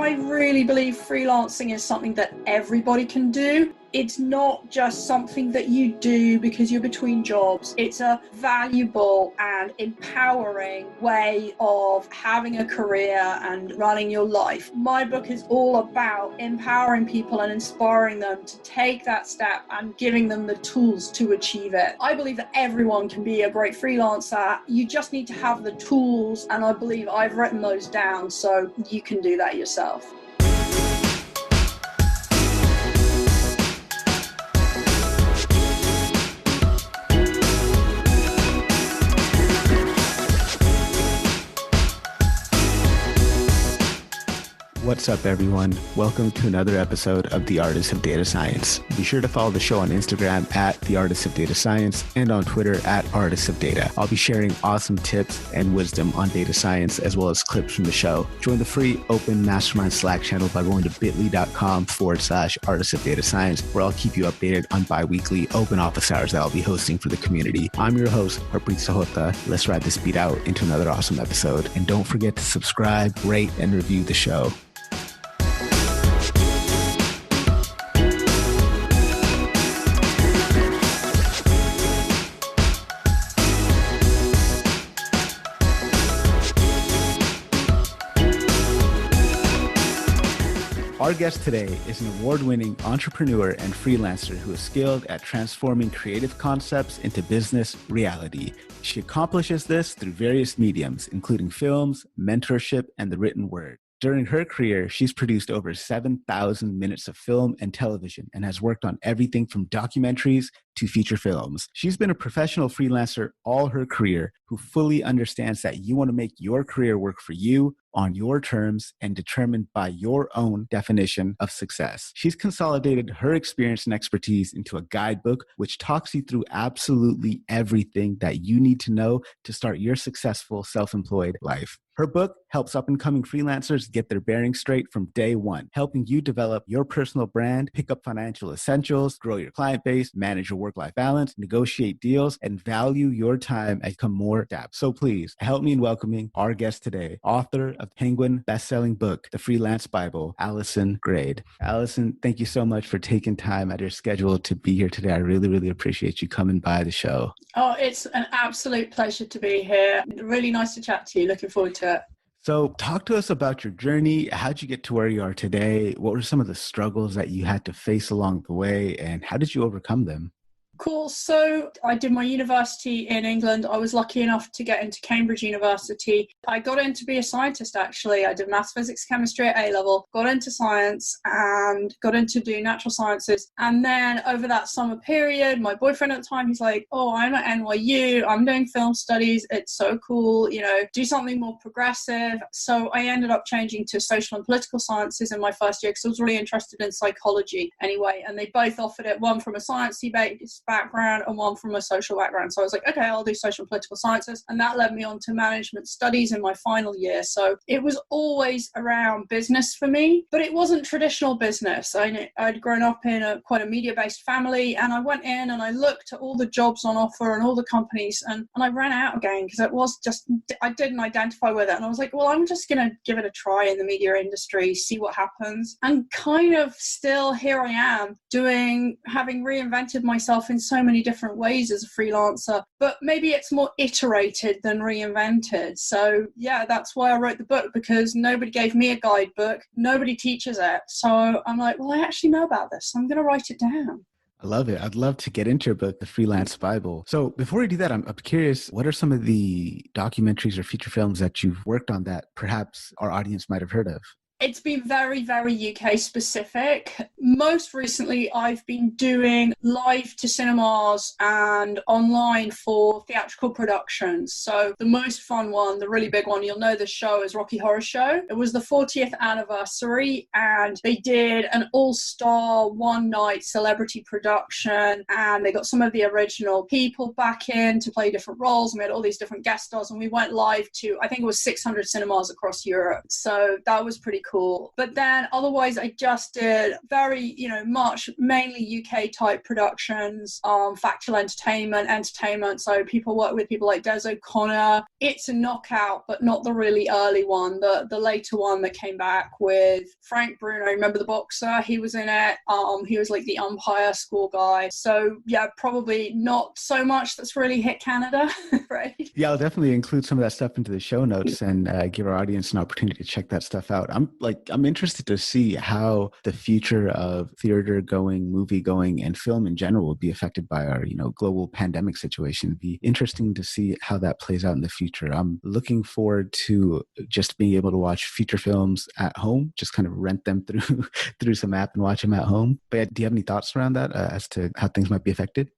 I really believe freelancing is something that everybody can do. It's not just something that you do because you're between jobs. It's a valuable and empowering way of having a career and running your life. My book is all about empowering people and inspiring them to take that step and giving them the tools to achieve it. I believe that everyone can be a great freelancer. You just need to have the tools, and I believe I've written those down so you can do that yourself. What's up, everyone? Welcome to another episode of The Artist of Data Science. Be sure to follow the show on Instagram at The Artist of Data Science and on Twitter at Artists of Data. I'll be sharing awesome tips and wisdom on data science as well as clips from the show. Join the free open mastermind Slack channel by going to bit.ly.com/Artists of Data Science, where I'll keep you updated on bi-weekly open office hours that I'll be hosting for the community. I'm your host, Harpreet Sahota. Let's ride this beat out into another awesome episode. And don't forget to subscribe, rate, and review the show. Our guest today is an award-winning entrepreneur and freelancer who is skilled at transforming creative concepts into business reality. She accomplishes this through various mediums, including films, mentorship, and the written word. During her career, she's produced over 7,000 minutes of film and television and has worked on everything from documentaries to feature films. She's been a professional freelancer all her career who fully understands that you want to make your career work for you on your terms and determined by your own definition of success. She's consolidated her experience and expertise into a guidebook which talks you through absolutely everything that you need to know to start your successful self-employed life. Her book helps up-and-coming freelancers get their bearings straight from day one, helping you develop your personal brand, pick up financial essentials, grow your client base, manage your work-life balance, negotiate deals, and value your time and become more adept. So please help me in welcoming our guest today, author of Penguin best-selling book, The Freelance Bible, Alison Grade. Alison, thank you so much for taking time out of your schedule to be here today. I really, really appreciate you coming by the show. Oh, it's an absolute pleasure to be here. Really nice to chat to you. Looking forward to it. So talk to us about your journey. How'd you get to where you are today? What were some of the struggles that you had to face along the way, and how did you overcome them? Cool. So I did my university in England. I was lucky enough to get into Cambridge University. I got in to be a scientist, actually. I did maths, physics, chemistry at A-level, got into science and got into do natural sciences. And then over that summer period, my boyfriend at the time, he's like, oh, I'm at NYU. I'm doing film studies. It's so cool, do something more progressive. So I ended up changing to social and political sciences in my first year because I was really interested in psychology anyway. And they both offered it, one from a sciencey based background and one from a social background. So I was like, okay, I'll do social and political sciences. And that led me on to management studies in my final year. So it was always around business for me, but it wasn't traditional business. I'd grown up in quite a media-based family, and I went in and I looked at all the jobs on offer and all the companies, and I ran out again because it was just, I didn't identify with it. And I was like, well, I'm just going to give it a try in the media industry, see what happens. And kind of still here I am having reinvented myself in so many different ways as a freelancer, but maybe it's more iterated than reinvented. So yeah, that's why I wrote the book, because nobody gave me a guidebook. Nobody teaches it. So I'm like, well, I actually know about this. So I'm going to write it down. I love it. I'd love to get into your book, The Freelance Bible. So before we do that, I'm curious, what are some of the documentaries or feature films that you've worked on that perhaps our audience might have heard of? It's been very, very UK specific. Most recently, I've been doing live to cinemas and online for theatrical productions. So the most fun one, the really big one, you'll know the show is Rocky Horror Show. It was the 40th anniversary and they did an all-star one-night celebrity production, and they got some of the original people back in to play different roles, and we had all these different guest stars, and we went live to, I think it was 600 cinemas across Europe. So that was pretty cool. But then otherwise I just did very, much mainly UK type productions, factual entertainment. So people work with people like Des O'Connor. It's a knockout, but not the really early one, the later one that came back with Frank Bruno. Remember the boxer? He was in it. He was like the umpire school guy. So yeah, probably not so much that's really hit Canada, right? Yeah, I'll definitely include some of that stuff into the show notes and give our audience an opportunity to check that stuff out. I'm interested to see how the future of theater going, movie going, and film in general will be affected by our, global pandemic situation. It'd be interesting to see how that plays out in the future. I'm looking forward to just being able to watch feature films at home, just kind of rent them through some app and watch them at home. But yeah, do you have any thoughts around that as to how things might be affected?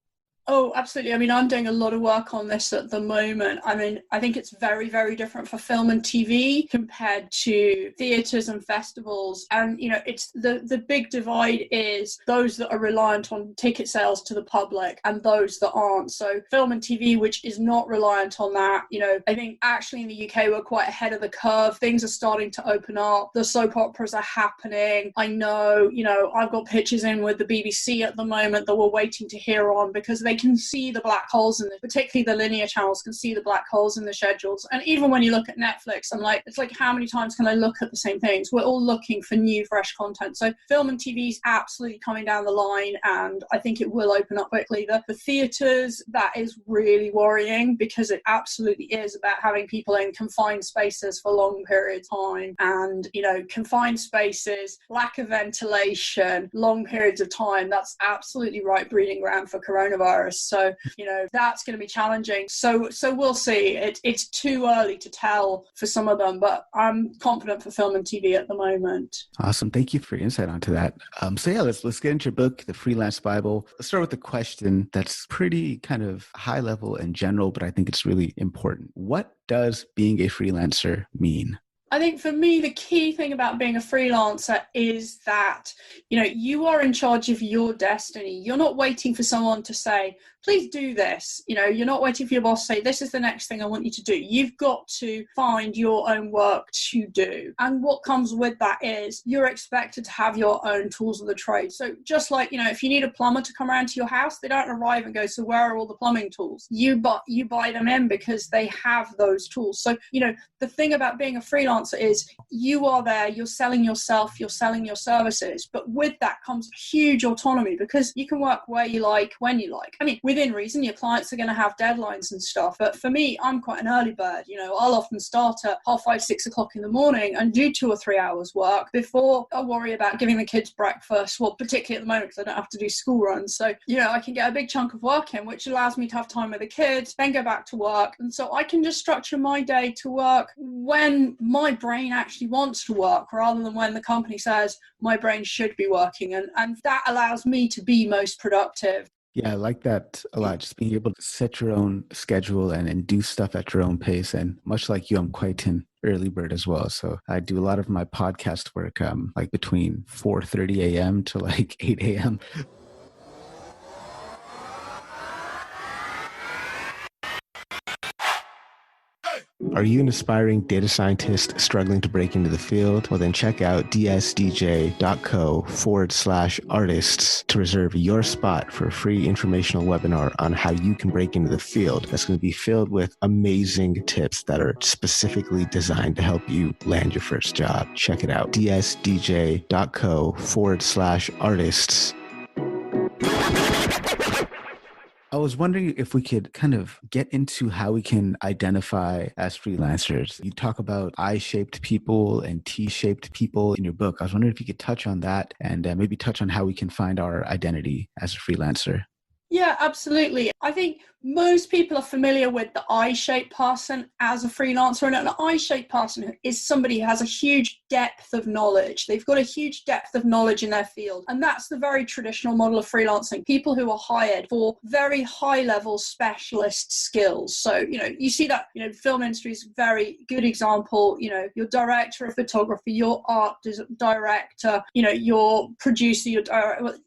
Oh, absolutely. I mean, I'm doing a lot of work on this at the moment. I mean, I think it's very, very different for film and TV compared to theatres and festivals. And, it's the big divide is those that are reliant on ticket sales to the public and those that aren't. So film and TV, which is not reliant on that, I think actually in the UK, we're quite ahead of the curve. Things are starting to open up. The soap operas are happening. I know, I've got pitches in with the BBC at the moment that we're waiting to hear on because they can see the black holes particularly the linear channels can see the black holes in the schedules. And even when you look at Netflix, it's like, how many times can I look at the same things? We're all looking for new, fresh content. So film and TV is absolutely coming down the line, and I think it will open up quickly. The theatres, that is really worrying because it absolutely is about having people in confined spaces for long periods of time. And, confined spaces, lack of ventilation, long periods of time, that's absolutely right breeding ground for coronavirus. So, that's going to be challenging. So we'll see. It's too early to tell for some of them, but I'm confident for film and TV at the moment. Awesome. Thank you for your insight onto that. Let's get into your book, The Freelance Bible. Let's start with a question that's pretty kind of high level and general, but I think it's really important. What does being a freelancer mean? I think for me, the key thing about being a freelancer is that, you are in charge of your destiny. You're not waiting for someone to say, please do this. You're not waiting for your boss to say, this is the next thing I want you to do. You've got to find your own work to do. And what comes with that is you're expected to have your own tools of the trade. So just like, if you need a plumber to come around to your house, they don't arrive and go, so where are all the plumbing tools? You buy them in because they have those tools. So, the thing about being a freelancer is you are there, you're selling yourself, you're selling your services. But with that comes huge autonomy because you can work where you like, when you like. I mean, within reason, your clients are going to have deadlines and stuff. But for me, I'm quite an early bird. I'll often start at 5:30, 6 o'clock in the morning and do 2 or 3 hours work before I worry about giving the kids breakfast. Well, particularly at the moment because I don't have to do school runs. So, I can get a big chunk of work in, which allows me to have time with the kids, then go back to work. And so I can just structure my day to work when my brain actually wants to work rather than when the company says my brain should be working. And that allows me to be most productive. Yeah, I like that a lot. Just being able to set your own schedule and do stuff at your own pace. And much like you, I'm quite an early bird as well. So I do a lot of my podcast work like between 4:30 a.m. to like 8 a.m. Are you an aspiring data scientist struggling to break into the field? Well, then check out dsdj.co/artists to reserve your spot for a free informational webinar on how you can break into the field. That's going to be filled with amazing tips that are specifically designed to help you land your first job. Check it out. dsdj.co/artists. I was wondering if we could kind of get into how we can identify as freelancers. You talk about I-shaped people and T-shaped people in your book. I was wondering if you could touch on that and maybe touch on how we can find our identity as a freelancer. Yeah, absolutely. I think most people are familiar with the I-shaped person as a freelancer, and an I-shaped person is somebody who has a huge depth of knowledge. They've got a huge depth of knowledge in their field, and that's the very traditional model of freelancing. People who are hired for very high-level specialist skills. So, you see that, film industry is a very good example. Your director of photography, your art director, your producer,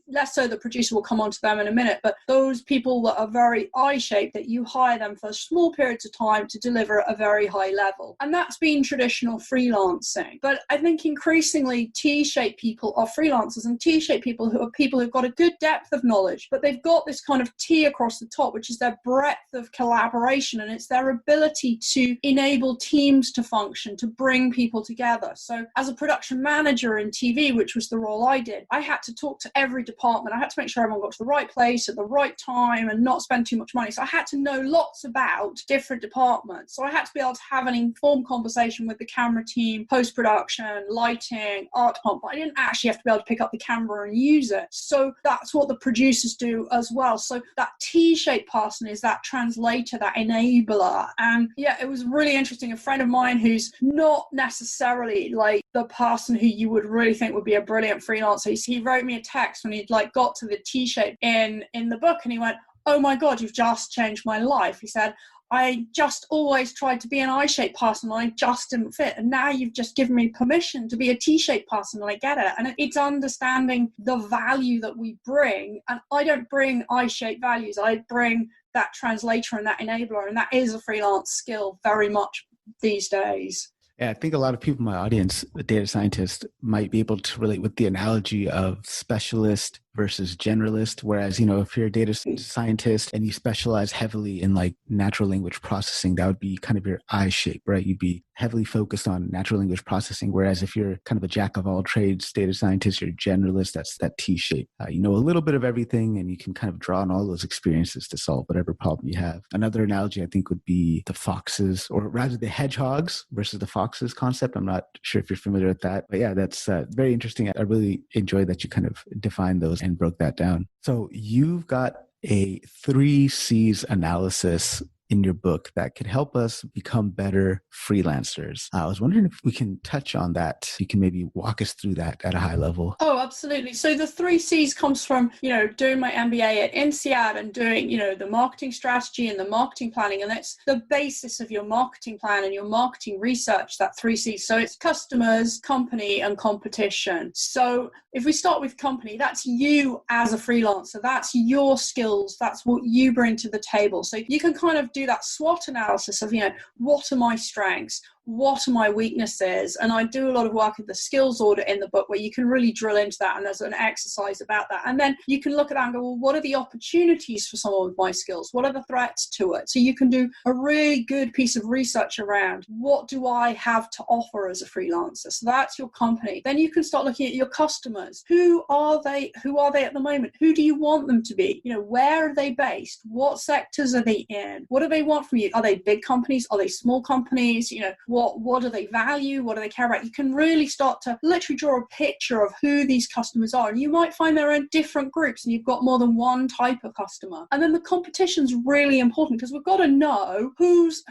less so the producer, will come on to them in a minute, but those people that are very I-shaped, that you hire them for small periods of time to deliver at a very high level. And that's been traditional freelancing. But I think increasingly T-shaped people are freelancers, and T-shaped people who've got a good depth of knowledge, but they've got this kind of T across the top, which is their breadth of collaboration, and it's their ability to enable teams to function, to bring people together. So as a production manager in TV, which was the role I did, I had to talk to every department. I had to make sure everyone got to the right place at the right time and not spend too much money. So I had to know lots about different departments. So I had to be able to have an informed conversation with the camera team, post-production, lighting, art department, but I didn't actually have to be able to pick up the camera and use it. So that's what the producers do as well. So that T-shaped person is that translator, that enabler. And yeah, it was really interesting. A friend of mine who's not necessarily like the person who you would really think would be a brilliant freelancer, he wrote me a text when he'd like got to the T-shape in the book, and he went, "Oh my God, you've just changed my life." He said, "I just always tried to be an I-shaped person and I just didn't fit. And now you've just given me permission to be a T-shaped person and I get it." And it's understanding the value that we bring. And I don't bring I-shaped values. I bring that translator and that enabler. And that is a freelance skill very much these days. Yeah, I think a lot of people in my audience, the data scientists, might be able to relate with the analogy of specialist versus generalist. Whereas, if you're a data scientist and you specialize heavily in like natural language processing, that would be kind of your I shape, right? You'd be heavily focused on natural language processing. Whereas if you're kind of a jack of all trades data scientist, you're a generalist, that's that T shape. You know a little bit of everything and you can kind of draw on all those experiences to solve whatever problem you have. Another analogy I think would be the foxes, or rather the hedgehogs versus the foxes concept. I'm not sure if you're familiar with that, but yeah, that's very interesting. I really enjoy that you kind of defined those and broke that down. So you've got a 3 C's analysis in your book that could help us become better freelancers. I was wondering if we can touch on that. You can maybe walk us through that at a high level. Oh, absolutely. So the 3 C's comes from, doing my MBA at INSEAD and doing, the marketing strategy and the marketing planning. And that's the basis of your marketing plan and your marketing research, that 3 C's. So it's customers, company, and competition. So if we start with company, that's you as a freelancer. That's your skills. That's what you bring to the table. So you can kind of do that SWOT analysis of, what are my strengths? What are my weaknesses? And I do a lot of work in the skills audit in the book where you can really drill into that, and there's an exercise about that. And then you can look at that and go, well, what are the opportunities for someone with my skills? What are the threats to it? So you can do a really good piece of research around what do I have to offer as a freelancer? So that's your company. Then you can start looking at your customers. Who are they at the moment? Who do you want them to be? Where are they based? What sectors are they in? What do they want from you? Are they big companies? Are they small companies? What do they value? What do they care about? You can really start to literally draw a picture of who these customers are. And you might find they're in different groups and you've got more than one type of customer. And then the competition's really important because we've got to know who's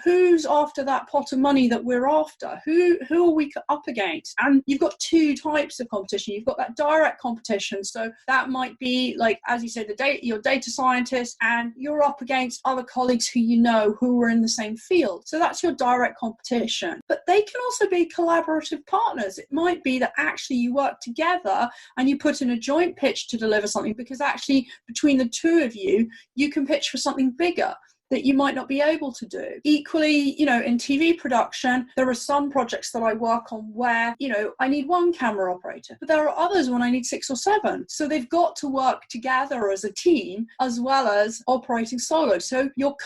after that pot of money that we're after. Who are we up against? And you've got 2 types of competition. You've got that direct competition. So that might be like, as you said, your data scientist, and you're up against other colleagues who are in the same field. So that's your direct competition. But they can also be collaborative partners. It might be that actually you work together and you put in a joint pitch to deliver something, because actually between the 2 of you, you can pitch for something bigger that you might not be able to do. Equally, in TV production, there are some projects that I work on where, I need 1 camera operator, but there are others when I need 6 or 7. So they've got to work together as a team as well as operating solo. So your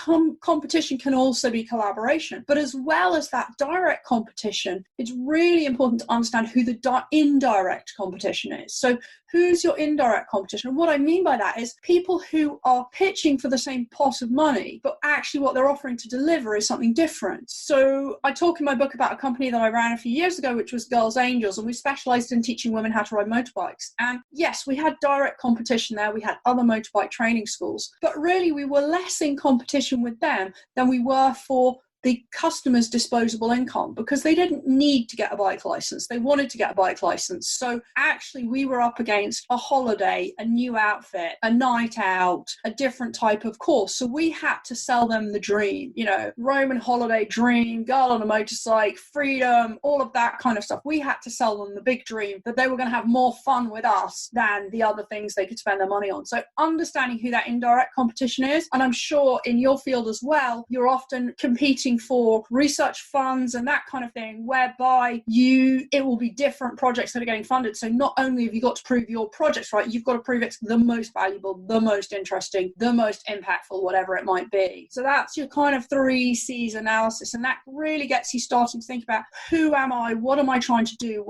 competition can also be collaboration. But as well as that direct competition, it's really important to understand who the indirect competition is. So who's your indirect competition? And what I mean by that is people who are pitching for the same pot of money, but actually what they're offering to deliver is something different. So I talk in my book about a company that I ran a few years ago, which was Girls Angels, and we specialized in teaching women how to ride motorbikes. And yes, we had direct competition there. We had other motorbike training schools, but really we were less in competition with them than we were for the customer's disposable income because they didn't need to get a bike license. They wanted to get a bike license. So actually we were up against a holiday, a new outfit, a night out, a different type of course. So we had to sell them the dream, Roman holiday dream, girl on a motorcycle, freedom, all of that kind of stuff. We had to sell them the big dream that they were going to have more fun with us than the other things they could spend their money on. So understanding who that indirect competition is, and I'm sure in your field as well, you're often competing for research funds and that kind of thing, whereby it will be different projects that are getting funded. So not only have you got to prove your project's right, you've got to prove it's the most valuable, the most interesting, the most impactful, whatever it might be. So that's your kind of 3 C's analysis, and that really gets you starting to think about who am I, what am I trying to do,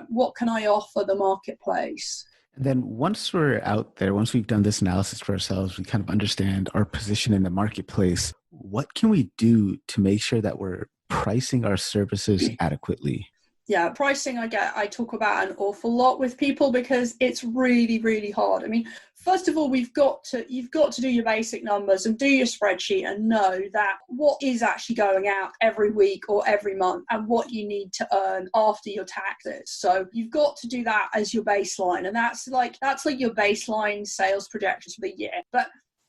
what can I offer the marketplace. And then once we're out there, once we've done this analysis for ourselves, we kind of understand our position in the marketplace. What can we do to make sure that we're pricing our services adequately? Yeah, pricing, I talk about an awful lot with people because it's really, really hard. I mean, first of all, you've got to do your basic numbers and do your spreadsheet and know that what is actually going out every week or every month and what you need to earn after your taxes. So you've got to do that as your baseline, and that's like your baseline sales projections for the year. But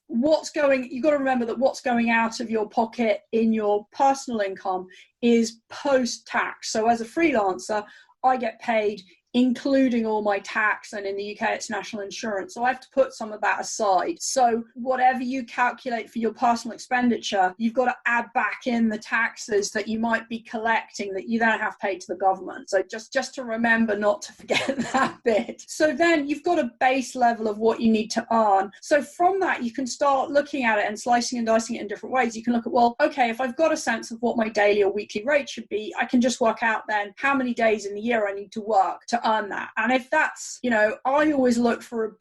you've got to remember that what's going out of your pocket in your personal income is post-tax. So as a freelancer, I get paid including all my tax, and in the UK it's national insurance. So I have to put some of that aside. So whatever you calculate for your personal expenditure, you've got to add back in the taxes that you might be collecting that you then have paid to the government. So just to remember not to forget that bit. So then you've got a base level of what you need to earn. So from that, you can start looking at it and slicing and dicing it in different ways. You can look at, well, okay, if I've got a sense of what my daily or weekly rate should be, I can just work out then how many days in the year I need to work to earn that. And if that's, I always look for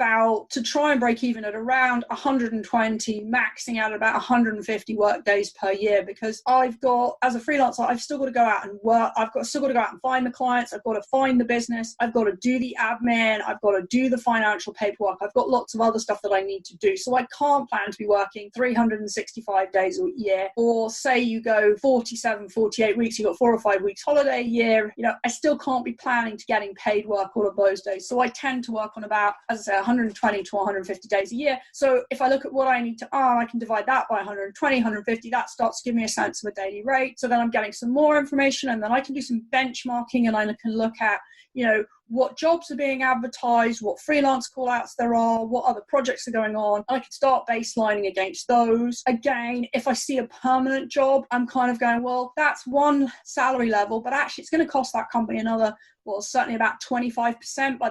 to try and break even at around 120, maxing out at about 150 work days per year, because I've got, as a freelancer, I've still got to go out and work. Still got to go out and find the clients. I've got to find the business. I've got to do the admin. I've got to do the financial paperwork. I've got lots of other stuff that I need to do. So I can't plan to be working 365 days a year, or say you go 47, 48 weeks, you've got 4 or 5 weeks holiday a year. I still can't be planning to getting paid work all of those days. So I tend to work on about, as I say, 120 to 150 days a year. So if I look at what I need to earn, I can divide that by 120, 150. That starts to give me a sense of a daily rate. So then I'm getting some more information, and then I can do some benchmarking, and I can look at, what jobs are being advertised, what freelance call outs there are, what other projects are going on. I can start baselining against those. Again, if I see a permanent job, I'm kind of going, well, that's one salary level, but actually it's going to cost that company another, well, certainly about 25% by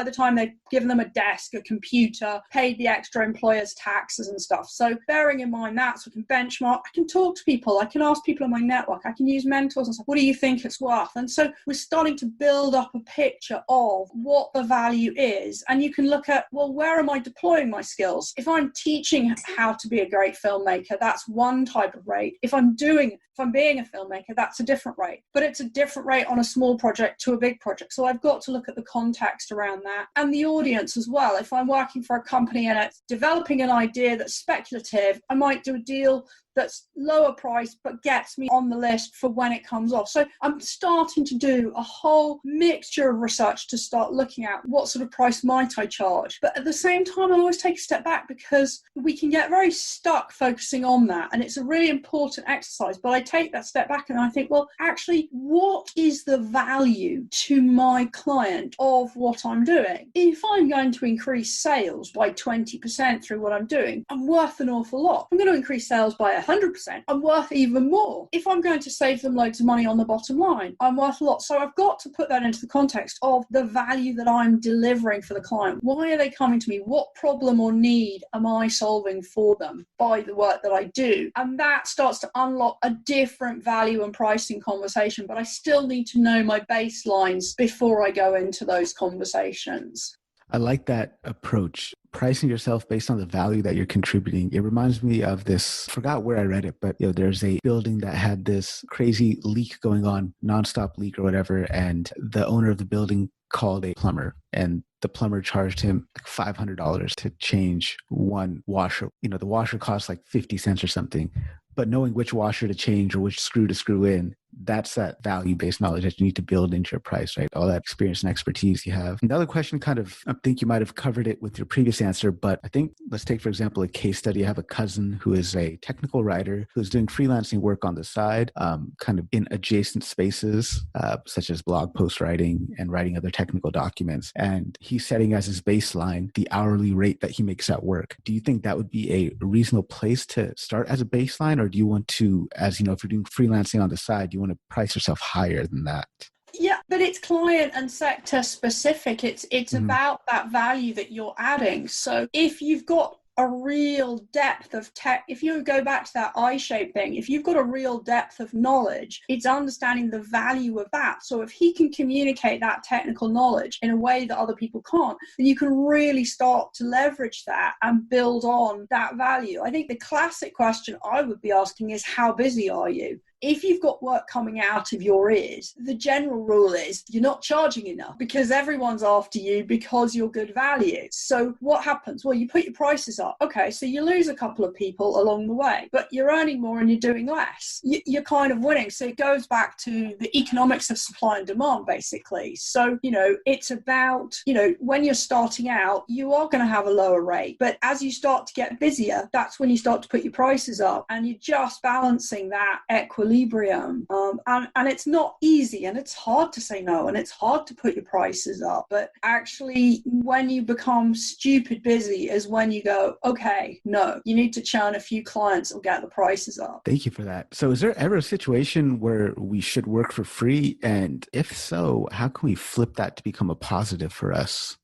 the time they've given them a desk, a computer, paid the extra employer's taxes and stuff. So bearing in mind that, so I can benchmark, I can talk to people, I can ask people in my network, I can use mentors and stuff. What do you think it's worth? And so we're starting to build up a picture of what the value is. And you can look at, well, where am I deploying my skills? If I'm teaching how to be a great filmmaker, that's one type of rate. If I'm being a filmmaker, that's a different rate. But it's a different rate on a small project to a big project. So I've got to look at the context around that and the audience as well. If I'm working for a company and it's developing an idea that's speculative, I might do a deal that's lower price but gets me on the list for when it comes off. So I'm starting to do a whole mixture of research to start looking at what sort of price might I charge. But at the same time, I always take a step back, because we can get very stuck focusing on that, and it's a really important exercise. But I take that step back and I think, well, actually, what is the value to my client of what I'm doing? If I'm going to increase sales by 20% through what I'm doing, I'm worth an awful lot. I'm going to increase sales by 100%, I'm worth even more. If I'm going to save them loads of money on the bottom line, I'm worth a lot. So I've got to put that into the context of the value that I'm delivering for the client. Why are they coming to me? What problem or need am I solving for them by the work that I do? And that starts to unlock a different value and pricing conversation. But I still need to know my baselines before I go into those conversations. I like that approach. Pricing yourself based on the value that you're contributing. It reminds me of this, I forgot where I read it, but there's a building that had this crazy leak going on, nonstop leak or whatever. And the owner of the building called a plumber, and the plumber charged him like $500 to change one washer. The washer costs like 50 cents or something. But knowing which washer to change or which screw to screw in, that's that value-based knowledge that you need to build into your price, right? All that experience and expertise you have. Another question I think you might have covered it with your previous answer, but I think let's take, for example, a case study. I have a cousin who is a technical writer who's doing freelancing work on the side, kind of in adjacent spaces, such as blog post writing and writing other technical documents. And he's setting as his baseline the hourly rate that he makes at work. Do you think that would be a reasonable place to start as a baseline? Or do you want to, if you're doing freelancing on the side, you want to price yourself higher than that? Yeah, but it's client and sector specific. It's about that value that you're adding. So if you've got a real depth of tech, if you go back to that I-shaped thing, if you've got a real depth of knowledge, it's understanding the value of that. So if he can communicate that technical knowledge in a way that other people can't, then you can really start to leverage that and build on that value. I think the classic question I would be asking is, how busy are you? If you've got work coming out of your ears, the general rule is you're not charging enough because everyone's after you because you're good value. So what happens? Well, you put your prices up. Okay, so you lose a couple of people along the way, but you're earning more and you're doing less. You're kind of winning. So it goes back to the economics of supply and demand, basically. So, it's about, when you're starting out, you are going to have a lower rate. But as you start to get busier, that's when you start to put your prices up, and you're just balancing that equilibrium. And it's not easy, and it's hard to say no, and it's hard to put your prices up. But actually, when you become stupid busy is when you go, okay, no, you need to churn a few clients or get the prices up. Thank you for that. So is there ever a situation where we should work for free? And if so, how can we flip that to become a positive for us?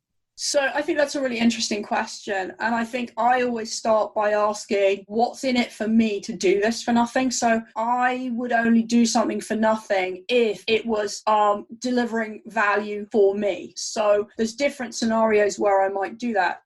So I think that's a really interesting question. And I think I always start by asking, what's in it for me to do this for nothing? So I would only do something for nothing if it was delivering value for me. So there's different scenarios where I might do that.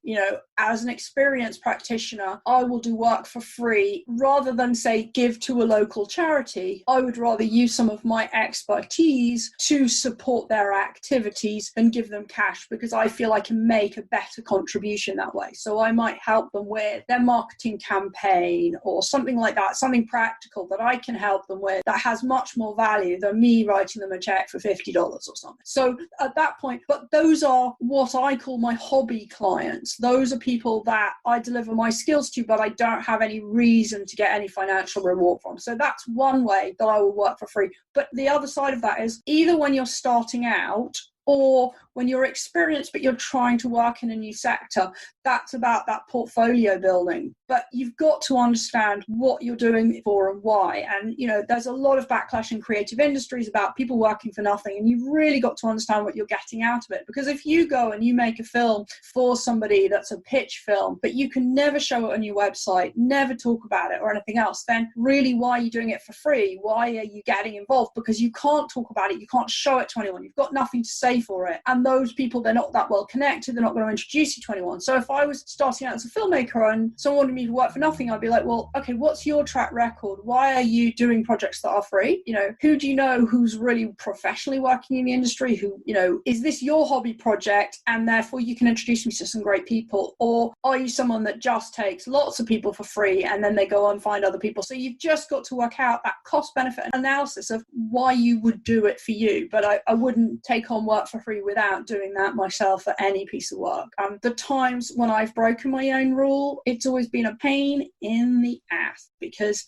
As an experienced practitioner, I will do work for free rather than say give to a local charity. I would rather use some of my expertise to support their activities than give them cash, because I feel I can make a better contribution that way. So I might help them with their marketing campaign or something like that, something practical that I can help them with that has much more value than me writing them a check for $50 or something. So at that point, but those are what I call my hobby clients. Those are people that I deliver my skills to, but I don't have any reason to get any financial reward from. So that's one way that I will work for free. But the other side of that is either when you're starting out or when you're experienced but you're trying to work in a new sector, that's about that portfolio building. But you've got to understand what you're doing it for and why. And, there's a lot of backlash in creative industries about people working for nothing. And you've really got to understand what you're getting out of it. Because if you go and you make a film for somebody that's a pitch film, but you can never show it on your website, never talk about it or anything else, then really why are you doing it for free? Why are you getting involved? Because you can't talk about it. You can't show it to anyone. You've got nothing to say for it. And those people, they're not that well connected. They're not going to introduce you to anyone. So if I was starting out as a filmmaker and someone wanted me to work for nothing, I'd be like, well, okay, what's your track record? Why are you doing projects that are free? Who do you know who's really professionally working in the industry? Who, is this your hobby project and therefore you can introduce me to some great people? Or are you someone that just takes lots of people for free and then they go and find other people? So you've just got to work out that cost benefit analysis of why you would do it for you. But I wouldn't take on work for free without doing that myself for any piece of work. The times when I've broken my own rule, it's always been a pain in the ass because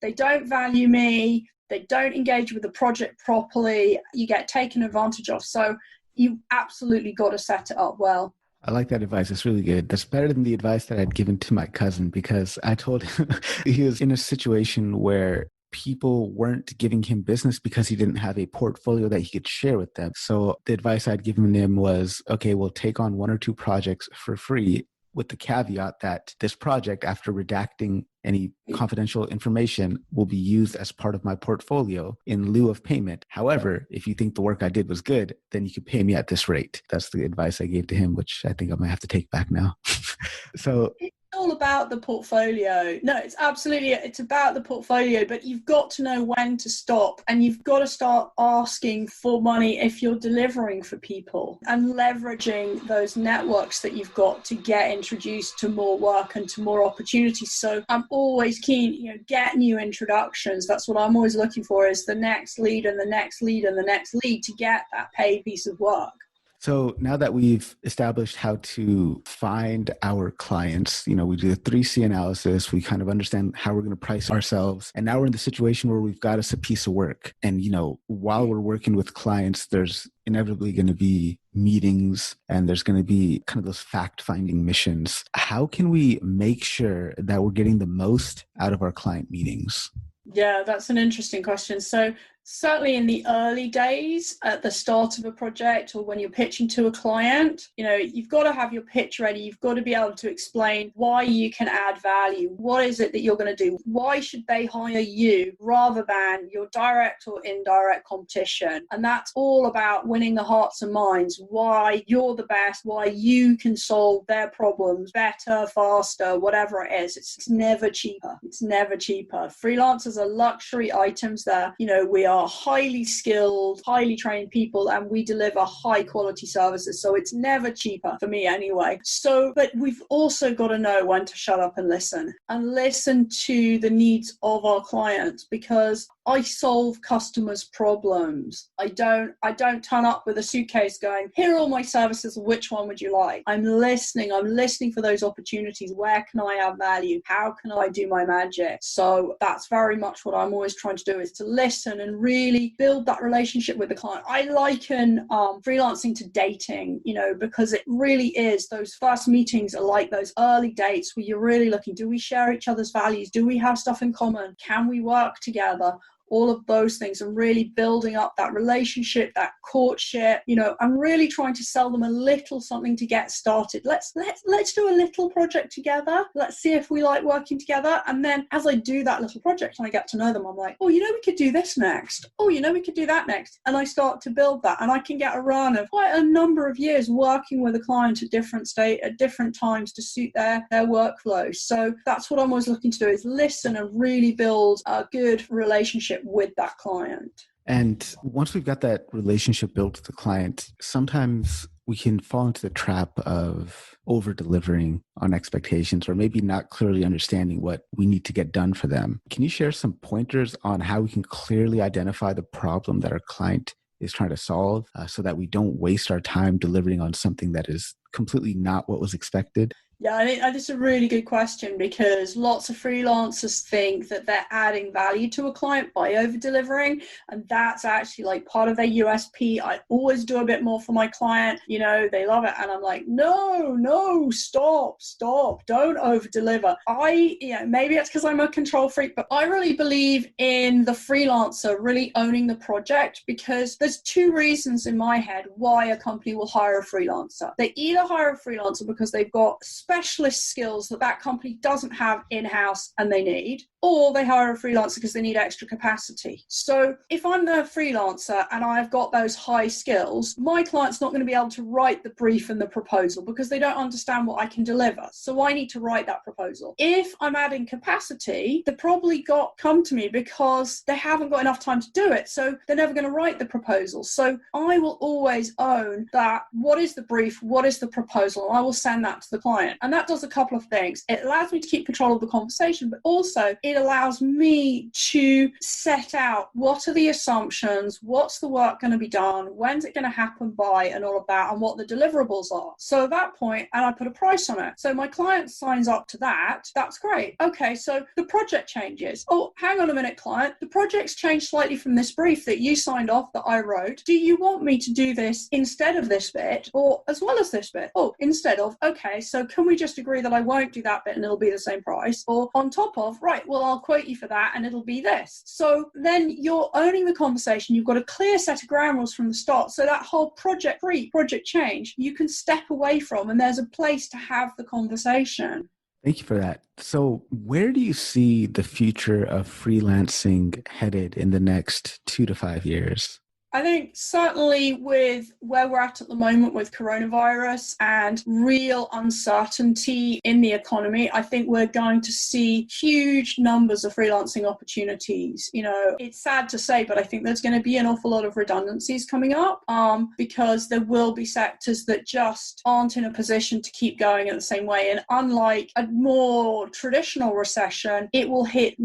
they don't value me, they don't engage with the project properly, you get taken advantage of. So you absolutely got to set it up well. I like that advice. It's really good. That's better than the advice that I'd given to my cousin, because I told him he was in a situation where people weren't giving him business because he didn't have a portfolio that he could share with them. So the advice I'd given him was, okay, we'll take on 1 or 2 projects for free, with the caveat that this project, after redacting any confidential information, will be used as part of my portfolio in lieu of payment. However, if you think the work I did was good, then you could pay me at this rate. That's the advice I gave to him, which I think I might have to take back now. So all about the portfolio. No, it's about the portfolio, but you've got to know when to stop, and you've got to start asking for money if you're delivering for people, and leveraging those networks that you've got to get introduced to more work and to more opportunities. So I'm always keen, get new introductions. That's what I'm always looking for, is the next lead and the next lead and the next lead to get that paid piece of work. So now that we've established how to find our clients, we do the 3C analysis, we kind of understand how we're going to price ourselves. And now we're in the situation where we've got us a piece of work. And, while we're working with clients, there's inevitably going to be meetings, and there's going to be kind of those fact-finding missions. How can we make sure that we're getting the most out of our client meetings? Yeah, that's an interesting question. So certainly in the early days at the start of a project, or when you're pitching to a client, you've got to have your pitch ready. You've got to be able to explain why you can add value. What is it that you're going to do? Why should they hire you rather than your direct or indirect competition? And that's all about winning the hearts and minds, why you're the best, why you can solve their problems better, faster, whatever it is. It's never cheaper. It's never cheaper. Freelancers are luxury items there. We are highly skilled, highly trained people, and we deliver high quality services. So it's never cheaper for me anyway. But we've also got to know when to shut up and listen to the needs of our clients, because I solve customers' problems. I don't turn up with a suitcase going, here are all my services, which one would you like? I'm listening for those opportunities. Where can I add value? How can I do my magic? So that's very much what I'm always trying to do, is to listen and really build that relationship with the client. I liken freelancing to dating, because it really is, those first meetings are like those early dates where you're really looking, do we share each other's values? Do we have stuff in common? Can we work together? All of those things, and really building up that relationship, that courtship. I'm really trying to sell them a little something to get started. Let's do a little project together. Let's see if we like working together. And then as I do that little project and I get to know them, I'm like, oh, we could do this next. Oh, we could do that next. And I start to build that, and I can get a run of quite a number of years working with a client at different times to suit their workflow. So that's what I'm always looking to do, is listen and really build a good relationship with that client. And once we've got that relationship built with the client, sometimes we can fall into the trap of over-delivering on expectations, or maybe not clearly understanding what we need to get done for them. Can you share some pointers on how we can clearly identify the problem that our client is trying to solve, so that we don't waste our time delivering on something that is completely not what was expected? Yeah, I think that's a really good question, because lots of freelancers think that they're adding value to a client by over-delivering, and that's actually like part of their USP. I always do a bit more for my client, they love it, and I'm like, no, stop, don't over-deliver. Maybe it's because I'm a control freak, but I really believe in the freelancer really owning the project, because there's two reasons in my head why a company will hire a freelancer. They either hire a freelancer because they've got specialist skills that company doesn't have in-house and they need, or they hire a freelancer because they need extra capacity. So if I'm the freelancer and I've got those high skills, my client's not going to be able to write the brief and the proposal because they don't understand what I can deliver. So I need to write that proposal. If I'm adding capacity, they probably come to me because they haven't got enough time to do it. So they're never going to write the proposal. So I will always own that. What is the brief? What is the proposal? I will send that to the client. And that does a couple of things. It allows me to keep control of the conversation, but also it allows me to set out what are the assumptions, what's the work going to be done, when's it going to happen by, and all of that, and what the deliverables are. So at that point, and I put a price on it. So my client signs up to that. That's great. Okay, so the project changes. Oh, hang on a minute, client. The project's changed slightly from this brief that you signed off that I wrote. Do you want me to do this instead of this bit, or as well as this bit? Oh, instead of, okay, so can we just agree that I won't do that bit and it'll be the same price? Or on top of, right, well, I'll quote you for that and it'll be this. So then you're owning the conversation. You've got a clear set of ground rules from the start. So that whole project change, you can step away from, and there's a place to have the conversation. Thank you for that. So where do you see the future of freelancing headed in the next 2 to 5 years? I think certainly with where we're at the moment with coronavirus and real uncertainty in the economy, I think we're going to see huge numbers of freelancing opportunities. It's sad to say, but I think there's going to be an awful lot of redundancies coming up because there will be sectors that just aren't in a position to keep going in the same way. And unlike a more traditional recession, it will hit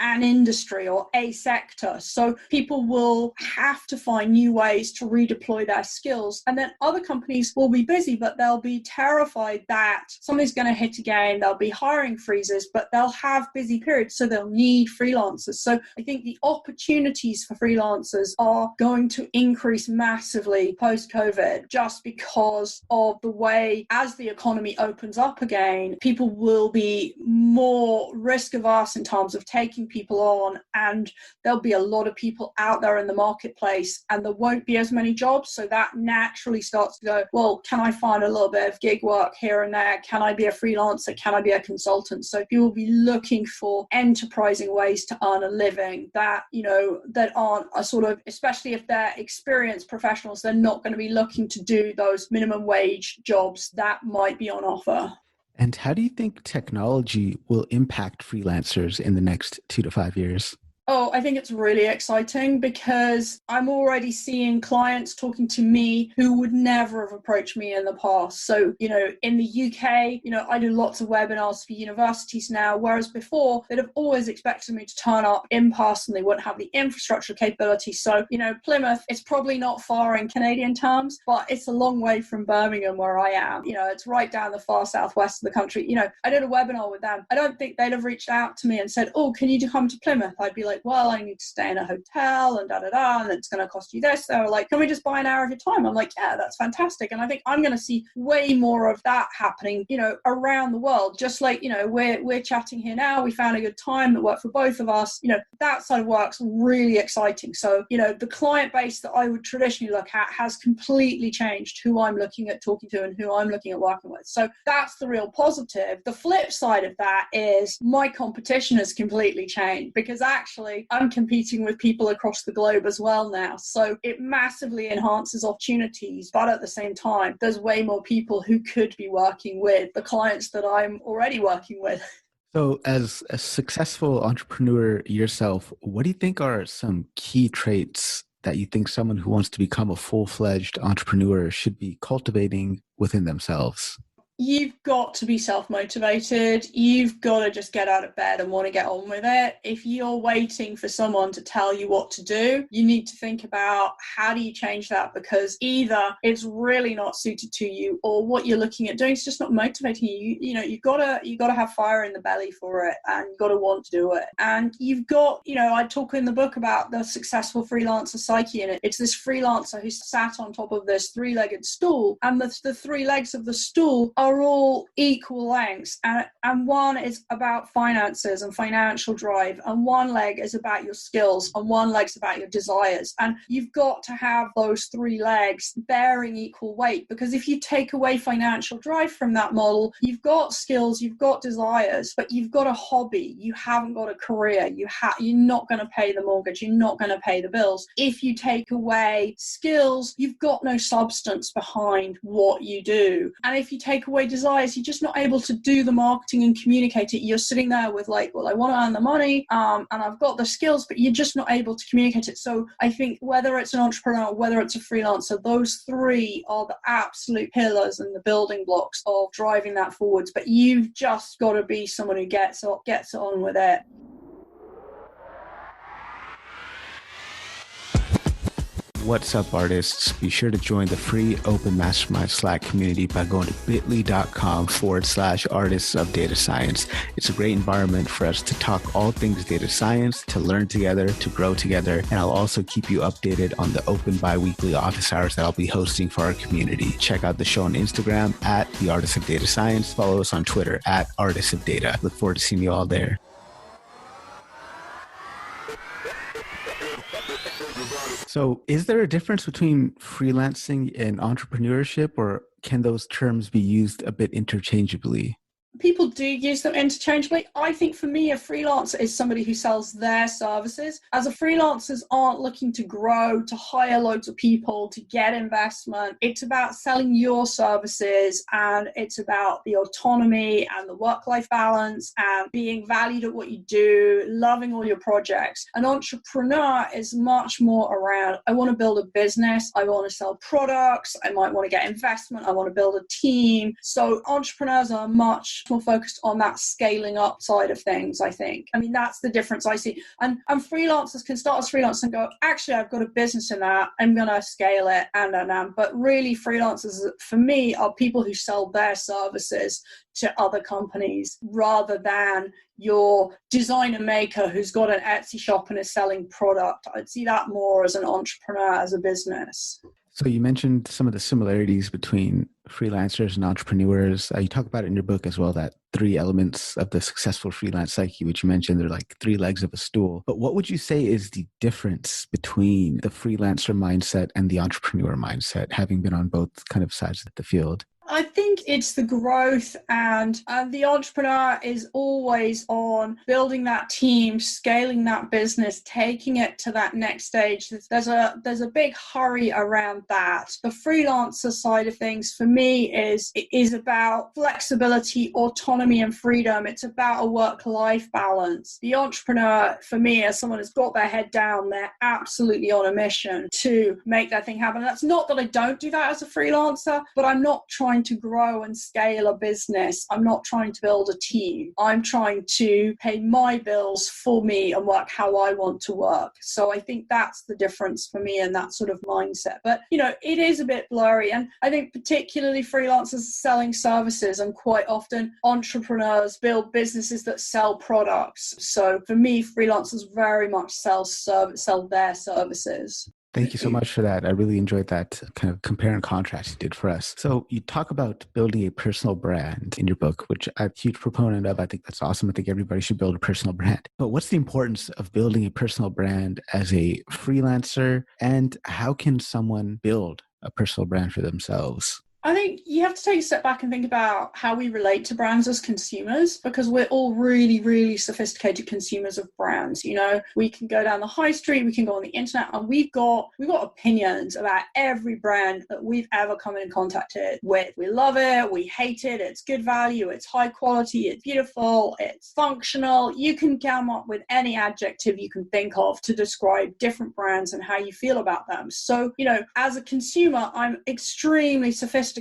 an industry or a sector. So people will have to find new ways to redeploy their skills. And then other companies will be busy, but they'll be terrified that something's going to hit again. There'll be hiring freezes, but they'll have busy periods, so they'll need freelancers. So I think the opportunities for freelancers are going to increase massively post-COVID, just because of the way, as the economy opens up again, people will be more risk averse in terms of taking people on, and there'll be a lot of people out there in the marketplace, and there won't be as many jobs. So that naturally starts to go, well, can I find a little bit of gig work here and there? Can I be a freelancer? Can I be a consultant? So people will be looking for enterprising ways to earn a living that, that aren't a sort of, especially if they're experienced professionals, they're not going to be looking to do those minimum wage jobs that might be on offer. And how do you think technology will impact freelancers in the next 2 to 5 years? Oh, I think it's really exciting because I'm already seeing clients talking to me who would never have approached me in the past. So, in the UK, I do lots of webinars for universities now, whereas before they'd have always expected me to turn up in person. They wouldn't have the infrastructure capability. So, Plymouth, it's probably not far in Canadian terms, but it's a long way from Birmingham where I am. It's right down the far southwest of the country. I did a webinar with them. I don't think they'd have reached out to me and said, oh, can you come to Plymouth? I'd be like, well, I need to stay in a hotel and and it's going to cost you this. They were like, can we just buy an hour of your time? I'm like, yeah, that's fantastic. And I think I'm going to see way more of that happening, around the world. Just like, we're chatting here now. We found a good time that worked for both of us. That side of work's really exciting. So, the client base that I would traditionally look at has completely changed who I'm looking at talking to and who I'm looking at working with. So that's the real positive. The flip side of that is my competition has completely changed, because actually I'm competing with people across the globe as well now. So it massively enhances opportunities, but at the same time, there's way more people who could be working with the clients that I'm already working with. So as a successful entrepreneur yourself, what do you think are some key traits that you think someone who wants to become a full-fledged entrepreneur should be cultivating within themselves? You've got to be self-motivated. You've got to just get out of bed and want to get on with it. If you're waiting for someone to tell you what to do, you need to think about how do you change that, because either it's really not suited to you, or what you're looking at doing is just not motivating you. You've got to have fire in the belly for it, and you've got to want to do it. And you've got, I talk in the book about the successful freelancer psyche, and it's this freelancer who's sat on top of this three-legged stool, and the three legs of the stool are all equal lengths, and one is about finances and financial drive, and one leg is about your skills, and one leg's about your desires. And you've got to have those three legs bearing equal weight, because if you take away financial drive from that model, you've got skills, you've got desires, but you've got a hobby, you haven't got a career, you're not going to pay the mortgage, you're not going to pay the bills. If you take away skills, you've got no substance behind what you do. And if you take away desires, you're just not able to do the marketing and communicate it. You're sitting there with like, well, I want to earn the money and I've got the skills, but you're just not able to communicate it. So I think whether it's an entrepreneur, whether it's a freelancer, those three are the absolute pillars and the building blocks of driving that forwards. But you've just got to be someone who gets on with it. What's up, artists? Be sure to join the free open mastermind Slack community by going to bit.ly/artists of data science. It's a great environment for us to talk all things data science, to learn together, to grow together. And I'll also keep you updated on the open bi-weekly office hours that I'll be hosting for our community. Check out the show on Instagram at the Artists of Data Science. Follow us on Twitter at Artists of Data. Look forward to seeing you all there. So is there a difference between freelancing and entrepreneurship, or can those terms be used a bit interchangeably? people do use them interchangeably. I think for me, a freelancer is somebody who sells their services. As a freelancers aren't looking to grow, to hire loads of people, to get investment. It's about selling your services, and it's about the autonomy and the work-life balance and being valued at what you do, loving all your projects. An entrepreneur is much more around, I want to build a business, I want to sell products, I might want to get investment, I want to build a team. So entrepreneurs are much more focused on that scaling up side of things, I think. I mean, that's the difference I see. And freelancers can start as freelancers and go, actually, I've got a business in that, I'm going to scale it, but really freelancers, for me, are people who sell their services to other companies rather than your designer maker who's got an Etsy shop and is selling product. I'd see that more as an entrepreneur, as a business. So you mentioned some of the similarities between freelancers and entrepreneurs. You talk about it in your book as well, that 3 elements of the successful freelance psyche, which you mentioned, they're like 3 legs of a stool. But what would you say is the difference between the freelancer mindset and the entrepreneur mindset, having been on both kind of sides of the field? I think it's the growth, and the entrepreneur is always on building that team, scaling that business, taking it to that next stage. There's a big hurry around that. The freelancer side of things for me is about flexibility, autonomy, and freedom. It's about a work-life balance. The entrepreneur, for me, as someone who's got their head down, they're absolutely on a mission to make that thing happen. And that's not that I don't do that as a freelancer, but I'm not trying to grow and scale a business. I'm not trying to build a team. I'm trying to pay my bills for me and work how I want to work. So I think that's the difference for me in that sort of mindset. But, it is a bit blurry. And I think particularly freelancers selling services, and quite often entrepreneurs build businesses that sell products. So for me, freelancers very much sell their services. Thank you so much for that. I really enjoyed that kind of compare and contrast you did for us. So you talk about building a personal brand in your book, which I'm a huge proponent of. I think that's awesome. I think everybody should build a personal brand. But what's the importance of building a personal brand as a freelancer, and how can someone build a personal brand for themselves? I think you have to take a step back and think about how we relate to brands as consumers, because we're all really, really sophisticated consumers of brands. We can go down the high street, we can go on the internet, and we've got opinions about every brand that we've ever come in contact with. We love it, we hate it, it's good value, it's high quality, it's beautiful, it's functional. You can come up with any adjective you can think of to describe different brands and how you feel about them. So, as a consumer, I'm extremely sophisticated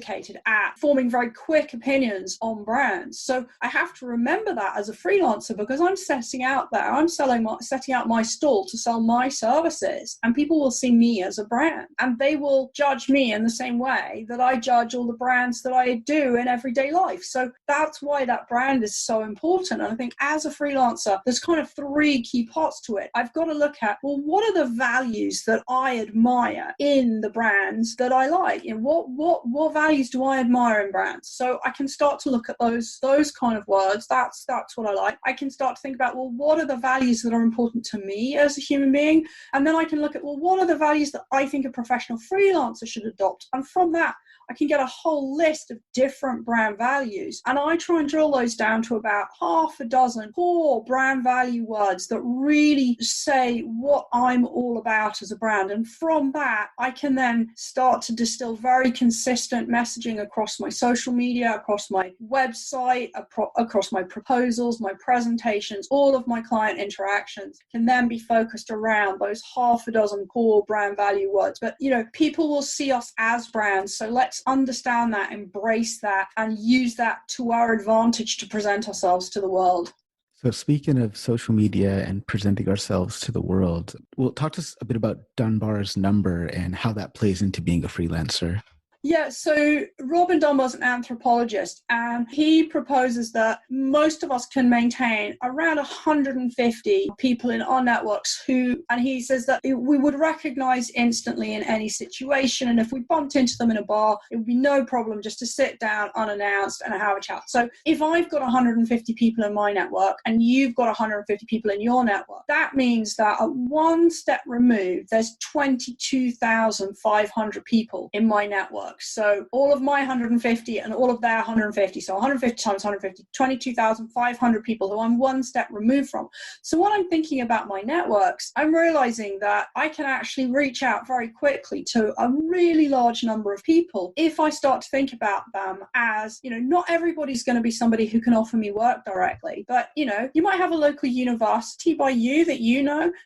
at forming very quick opinions on brands. So I have to remember that as a freelancer, because I'm setting out there, setting out my stall to sell my services, and people will see me as a brand, and they will judge me in the same way that I judge all the brands that I do in everyday life. So that's why that brand is so important. And I think as a freelancer, there's kind of 3 key parts to it. I've got to look at, what are the values that I admire in the brands that I like? What values do I admire in brands? So I can start to look at those kind of words. That's what I like. I can start to think about, what are the values that are important to me as a human being? And then I can look at, what are the values that I think a professional freelancer should adopt? And from that, I can get a whole list of different brand values. And I try and drill those down to about half a dozen core brand value words that really say what I'm all about as a brand. And from that, I can then start to distill very consistent messaging across my social media, across my website, across my proposals, my presentations. All of my client interactions can then be focused around those half a dozen core brand value words. But, people will see us as brands. So let's understand that, embrace that, and use that to our advantage to present ourselves to the world. So speaking of social media and presenting ourselves to the world, talk to us a bit about Dunbar's number and how that plays into being a freelancer. Yeah, so Robin Dunbar's an anthropologist, and he proposes that most of us can maintain around 150 people in our networks and he says that we would recognize instantly in any situation, and if we bumped into them in a bar, it would be no problem just to sit down unannounced and have a chat. So if I've got 150 people in my network and you've got 150 people in your network, that means that at one step removed, there's 22,500 people in my network. network. So all of my 150 and all of their 150, so 150 times 150, 22,500 people who I'm one step removed from. So when I'm thinking about my networks, I'm realizing that I can actually reach out very quickly to a really large number of people if I start to think about them as, not everybody's going to be somebody who can offer me work directly, but you might have a local university by you that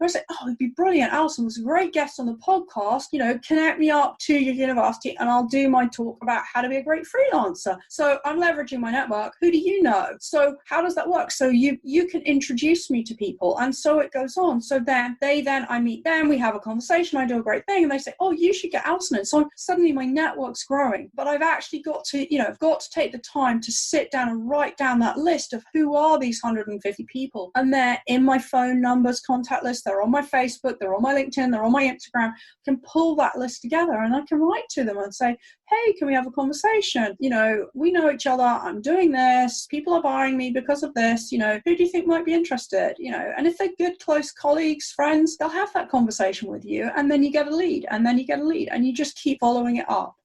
I say, oh, it'd be brilliant, Alison was a great guest on the podcast, connect me up to your university and I'll do my talk about how to be a great freelancer. So I'm leveraging my network. Who do you know? So how does that work? So you can introduce me to people, and so it goes on. So then I meet them, we have a conversation, I do a great thing, and they say, oh, you should get Alison in. So suddenly my network's growing, but I've actually got to take the time to sit down and write down that list of who are these 150 people, and they're in my phone numbers contact list, they're on my Facebook, they're on my LinkedIn, they're on my Instagram. I can pull that list together and I can write to them and say, hey, can we have a conversation? We know each other, I'm doing this, people are buying me because of this, who do you think might be interested? And if they're good, close colleagues, friends, they'll have that conversation with you, and then you get a lead, and then you get a lead, and you just keep following it up.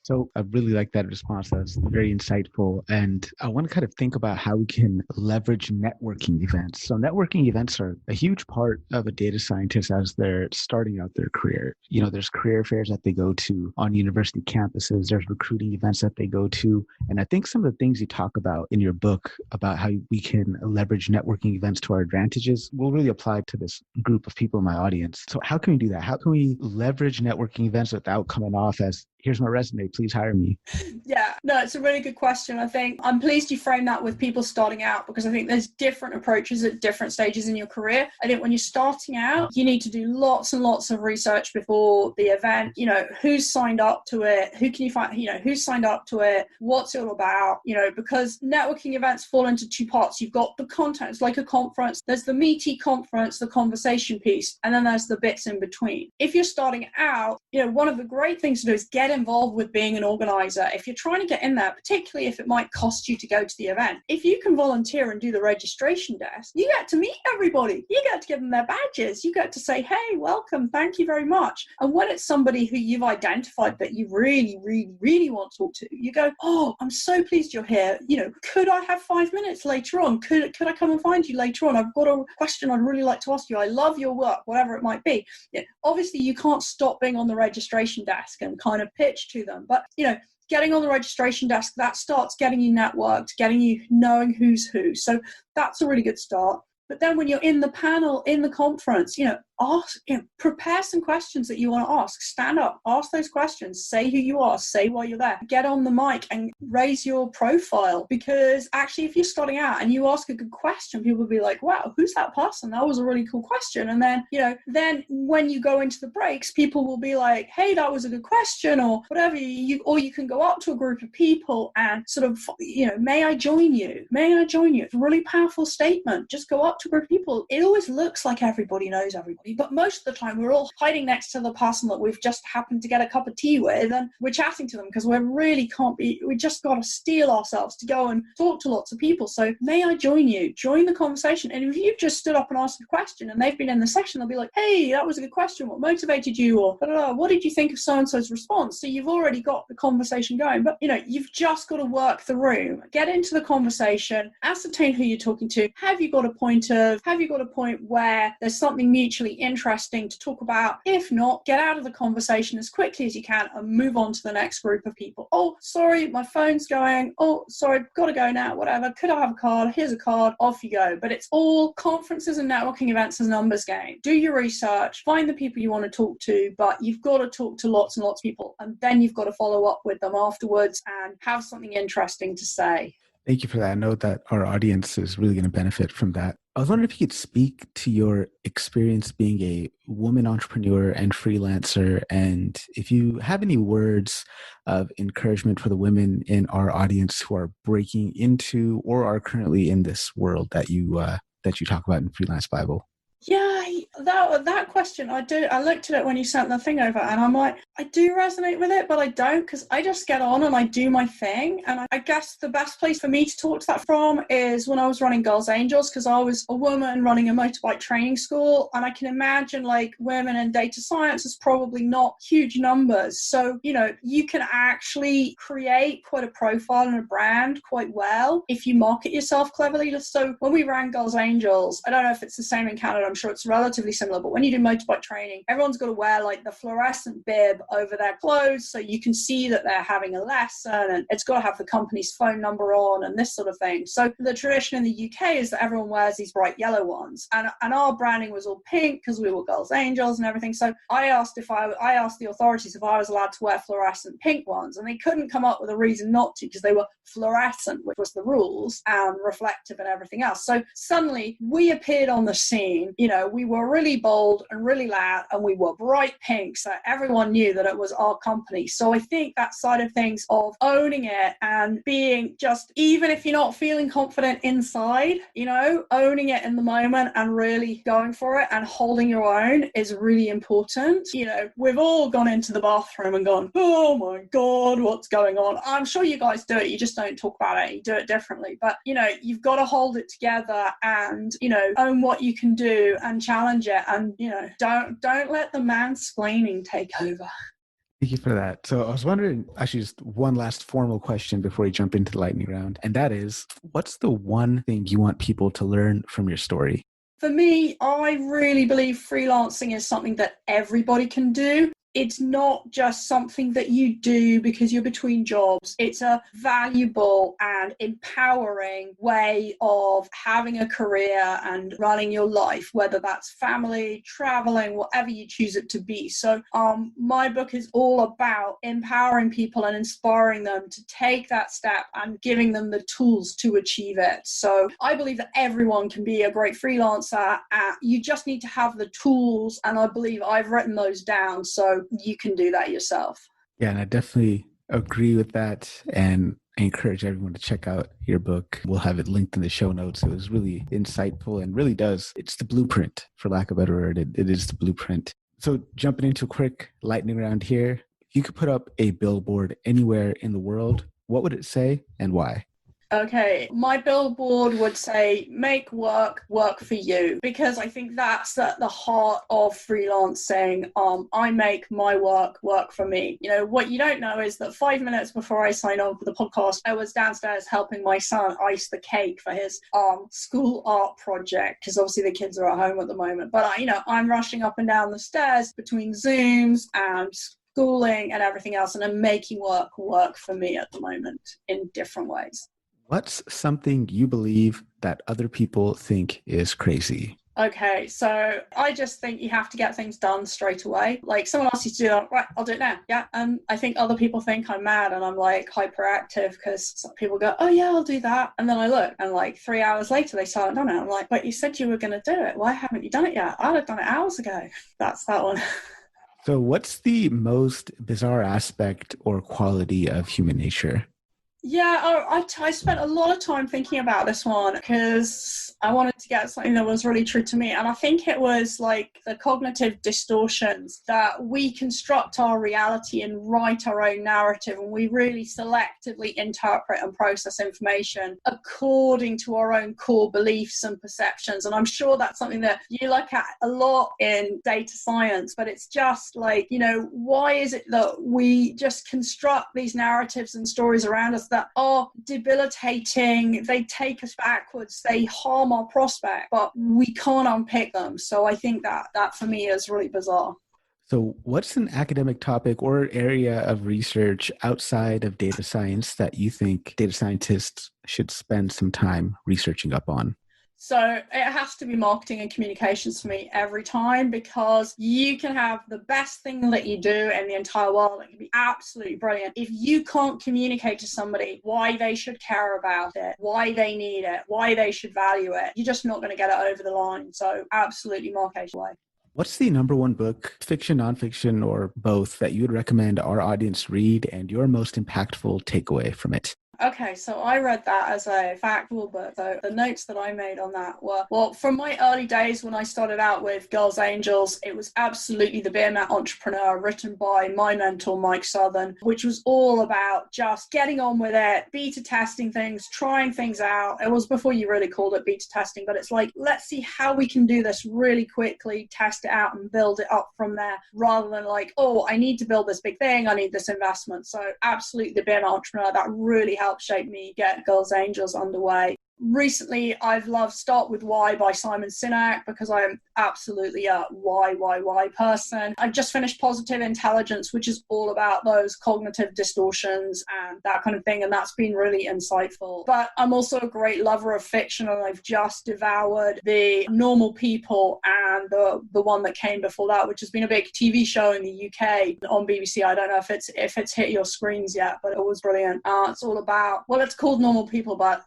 So I really like that response. That's very insightful. And I want to kind of think about how we can leverage networking events. So networking events are a huge part of a data scientist as they're starting out their career. There's career fairs that they go to on university campuses. There's recruiting events that they go to. And I think some of the things you talk about in your book about how we can leverage networking events to our advantages will really apply to this group of people in my audience. So how can we do that? How can we leverage networking events without coming off as, here's my resume, please hire me? Yeah, no, it's a really good question. I think I'm pleased you framed that with people starting out, because I think there's different approaches at different stages in your career. I think when you're starting out, you need to do lots and lots of research before the event. Who's signed up to it? Who can you find, who's signed up to it? What's it all about? Because networking events fall into two parts. You've got the content, it's like a conference. There's the meaty conference, the conversation piece, and then there's the bits in between. If you're starting out, one of the great things to do is get involved with being an organizer. If you're trying to get in there, particularly if it might cost you to go to the event, if you can volunteer and do the registration desk, you get to meet everybody. You get to give them their badges. You get to say, hey, welcome, thank you very much. And when it's somebody who you've identified that you really, really, really want to talk to, you go, oh, I'm so pleased you're here. Could I have 5 minutes later on? Could I come and find you later on? I've got a question I'd really like to ask you. I love your work, whatever it might be. Obviously, you can't stop being on the registration desk and kind of pitch to them. But, getting on the registration desk, that starts getting you networked, getting you knowing who's who. So that's a really good start. But then when you're in the panel, in the conference, prepare some questions that you want to ask. Stand up, ask those questions, say who you are, say why you're there. Get on the mic and raise your profile, because actually if you're starting out and you ask a good question, people will be like, wow, who's that person? That was a really cool question. And then, then when you go into the breaks, people will be like, hey, that was a good question, or whatever. Or you can go up to a group of people and sort of, may I join you? May I join you? It's a really powerful statement. Just go up to a group of people. It always looks like everybody knows everybody, but most of the time we're all hiding next to the person that we've just happened to get a cup of tea with, and we're chatting to them because we just got to steel ourselves to go and talk to lots of people. So may I join you? Join the conversation. And if you've just stood up and asked a question and they've been in the session, they'll be like, hey, that was a good question. What motivated you? Or what did you think of so-and-so's response? So you've already got the conversation going, but you've just got to work the room, get into the conversation, ascertain who you're talking to. Have you got a point where there's something mutually interesting to talk about? If not, get out of the conversation as quickly as you can and move on to the next group of people. Oh, sorry, my phone's going. Oh, sorry, got to go now, whatever. Could I have a card? Here's a card. Off you go. But it's all conferences and networking events as a numbers game. Do your research, find the people you want to talk to, but you've got to talk to lots and lots of people, and then you've got to follow up with them afterwards and have something interesting to say. Thank you for that. I know that our audience is really going to benefit from that. I was wondering if you could speak to your experience being a woman entrepreneur and freelancer, and if you have any words of encouragement for the women in our audience who are breaking into or are currently in this world that you talk about in Freelance Bible. Yeah, that question, I looked at it when you sent the thing over, and I'm like, I do resonate with it, but I don't, because I just get on and I do my thing. And I guess the best place for me to talk to that from is when I was running Girls Angels, because I was a woman running a motorbike training school, and I can imagine like women in data science is probably not huge numbers. So, you can actually create quite a profile and a brand quite well if you market yourself cleverly. So when we ran Girls Angels, I don't know if it's the same in Canada, I'm sure it's relatively similar, but when you do motorbike training, everyone's got to wear like the fluorescent bib over their clothes so you can see that they're having a lesson, and it's got to have the company's phone number on and this sort of thing. So the tradition in the UK is that everyone wears these bright yellow ones, and our branding was all pink because we were Girls Angels and everything. So I asked the authorities if I was allowed to wear fluorescent pink ones, and they couldn't come up with a reason not to because they were fluorescent, which was the rules, and reflective and everything else. So suddenly we appeared on the scene. We were really bold and really loud, and we were bright pink, so everyone knew that it was our company. So I think that side of things of owning it and being just, even if you're not feeling confident inside, owning it in the moment and really going for it and holding your own is really important. We've all gone into the bathroom and gone, oh my God, what's going on? I'm sure you guys do it. You just don't talk about it. You do it differently. But, you've got to hold it together and, own what you can do and challenge it. And, don't let the mansplaining take over. Thank you for that. So I was wondering, actually, just one last formal question before we jump into the lightning round. And that is, what's the one thing you want people to learn from your story? For me, I really believe freelancing is something that everybody can do. It's not just something that you do because you're between jobs. It's a valuable and empowering way of having a career and running your life, whether that's family, traveling, whatever you choose it to be. So my book is all about empowering people and inspiring them to take that step and giving them the tools to achieve it. So I believe that everyone can be a great freelancer. You just need to have the tools, and I believe I've written those down. So you can do that yourself. Yeah, and I definitely agree with that. And I encourage everyone to check out your book. We'll have it linked in the show notes. It was really insightful and really it's the blueprint, for lack of a better word. It is the blueprint. So jumping into a quick lightning round here, if you could put up a billboard anywhere in the world, what would it say and why? Okay, my billboard would say, make work for you, because I think that's at the heart of freelancing. I make my work for me. What you don't know is that 5 minutes before I sign on for the podcast, I was downstairs helping my son ice the cake for his school art project, because obviously the kids are at home at the moment. But I'm rushing up and down the stairs between Zooms and schooling and everything else, and I'm making work for me at the moment in different ways. What's something you believe that other people think is crazy? Okay, so I just think you have to get things done straight away. Like someone else used to do that, right, I'll do it now. Yeah. I think other people think I'm mad and I'm like hyperactive because some people go, oh yeah, I'll do that. And then I look and like 3 hours later, they still haven't done it. I'm like, but you said you were going to do it. Why haven't you done it yet? I'd have done it hours ago. That's that one. So what's the most bizarre aspect or quality of human nature? Yeah, I spent a lot of time thinking about this one because I wanted to get something that was really true to me. And I think it was like the cognitive distortions that we construct our reality and write our own narrative, and we really selectively interpret and process information according to our own core beliefs and perceptions. And I'm sure that's something that you look at a lot in data science, but it's just like, why is it that we just construct these narratives and stories around us that are debilitating, they take us backwards, they harm our prospect, but we can't unpick them. So I think that for me is really bizarre. So what's an academic topic or area of research outside of data science that you think data scientists should spend some time researching up on? So it has to be marketing and communications for me every time, because you can have the best thing that you do in the entire world. It can be absolutely brilliant. If you can't communicate to somebody why they should care about it, why they need it, why they should value it, you're just not going to get it over the line. So absolutely marketing way. What's the number one book, fiction, nonfiction, or both, that you would recommend our audience read and your most impactful takeaway from it? Okay, so I read that as a factual book. So the notes that I made on that were, well, from my early days when I started out with Girls Angels, it was absolutely the Beer Mat Entrepreneur, written by my mentor, Mike Southern, which was all about just getting on with it, beta testing things, trying things out. It was before you really called it beta testing, but it's like, let's see how we can do this really quickly, test it out and build it up from there, rather than like, oh, I need to build this big thing, I need this investment. So absolutely the Beer Mat Entrepreneur, that really helped shape me get Girls Angels underway. Recently, I've loved Start With Why by Simon Sinek because I'm absolutely a why person. I've just finished Positive Intelligence, which is all about those cognitive distortions and that kind of thing, and that's been really insightful. But I'm also a great lover of fiction, and I've just devoured The Normal People and the one that came before that, which has been a big TV show in the UK on BBC. I don't know if it's hit your screens yet, but it was brilliant. It's all about, well, it's called Normal People, but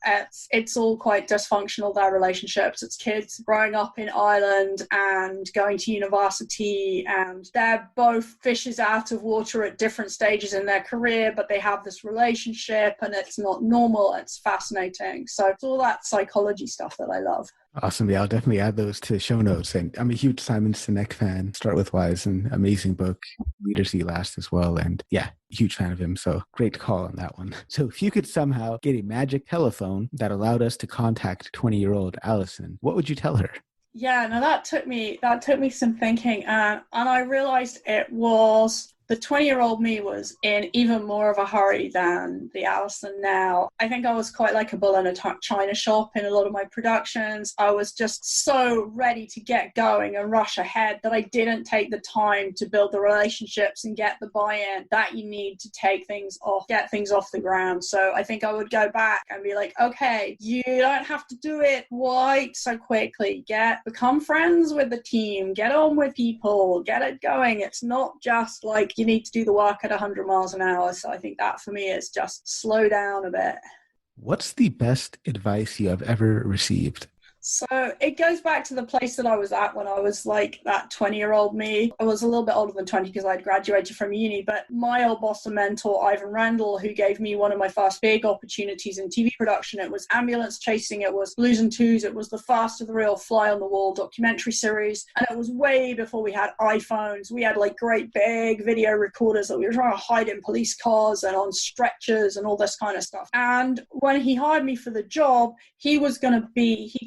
it's all quite dysfunctional, their relationships. It's kids growing up in Ireland and going to university, and they're both fishes out of water at different stages in their career, but they have this relationship and it's not normal. It's fascinating. So it's all that psychology stuff that I love. Awesome. Yeah, I'll definitely add those to show notes. And I'm a huge Simon Sinek fan. Start With Why is an amazing book. Leaders Eat Last as well. And yeah, huge fan of him. So great call on that one. So if you could somehow get a magic telephone that allowed us to contact 20-year-old Alison, what would you tell her? Yeah, no, that took me some thinking. And I realized it was the 20-year-old me was in even more of a hurry than the Alison now. I think I was quite like a bull in a china shop in a lot of my productions. I was just so ready to get going and rush ahead that I didn't take the time to build the relationships and get the buy-in that you need to get things off the ground. So I think I would go back and be like, okay, you don't have to do it quite so quickly. Become friends with the team, get on with people, get it going. It's not just like you need to do the work at 100 miles an hour. So I think that for me is just slow down a bit. What's the best advice you have ever received? So it goes back to the place that I was at when I was like that 20-year-old me. I was a little bit older than 20 because I'd graduated from uni, but my old boss and mentor, Ivan Randall, who gave me one of my first big opportunities in TV production, it was Ambulance Chasing, it was Blues and Twos, it was the Fast of the Real Fly on the Wall documentary series. And it was way before we had iPhones. We had like great big video recorders that we were trying to hide in police cars and on stretchers and all this kind of stuff. And when he hired me for the job, he'd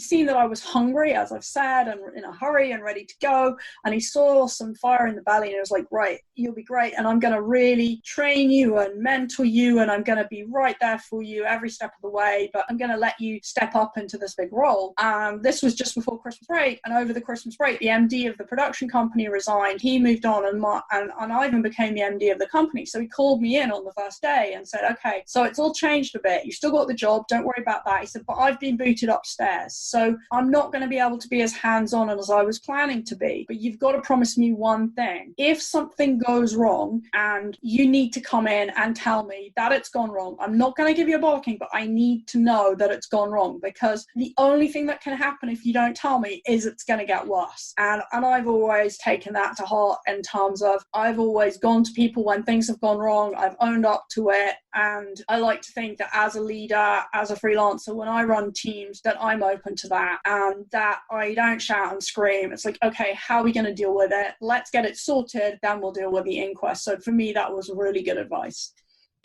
seen that I was hungry, as I've said, and in a hurry and ready to go. And he saw some fire in the belly and he was like, right, you'll be great. And I'm going to really train you and mentor you. And I'm going to be right there for you every step of the way. But I'm going to let you step up into this big role. This was just before Christmas break. And over the Christmas break, the MD of the production company resigned. He moved on and Ivan became the MD of the company. So he called me in on the first day and said, okay, so it's all changed a bit. You still got the job. Don't worry about that. He said, but I've been booted upstairs. So I'm not going to be able to be as hands-on as I was planning to be, but you've got to promise me one thing. If something goes wrong and you need to come in and tell me that it's gone wrong, I'm not going to give you a barking, but I need to know that it's gone wrong, because the only thing that can happen if you don't tell me is it's going to get worse. And I've always taken that to heart in terms of I've always gone to people when things have gone wrong. I've owned up to it. And I like to think that as a leader, as a freelancer, when I run teams, that I'm open to that and that I don't shout and scream. It's like, okay, how are we going to deal with it? Let's get it sorted, then we'll deal with the inquest. So for me, that was really good advice.